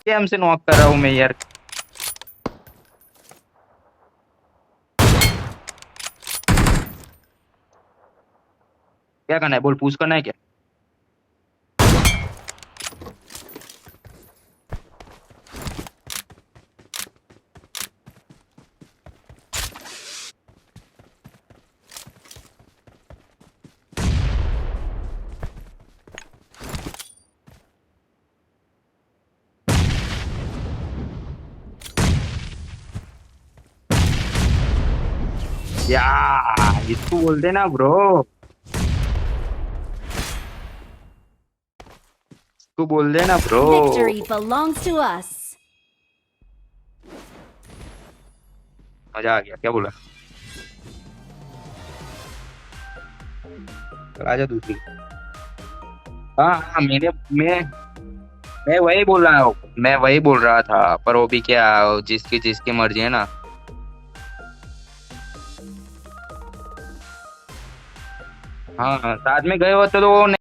ये हमसे नॉक कर रहा हूँ मैं यार। क्या करना है बोल, पूछ करना है क्या? या इसको बोल देना ब्रो, इसको बोल देना bro. Victory belongs to us. मजा आ गया, क्या बोला? चल आजा दूसरी। हाँ हाँ, मैं वही बोल रहा हूँ, मैं वही बोल रहा था, पर वो भी क्या, जिसकी जिसकी मर्जी है ना। हाँ साथ में गए होते तो वो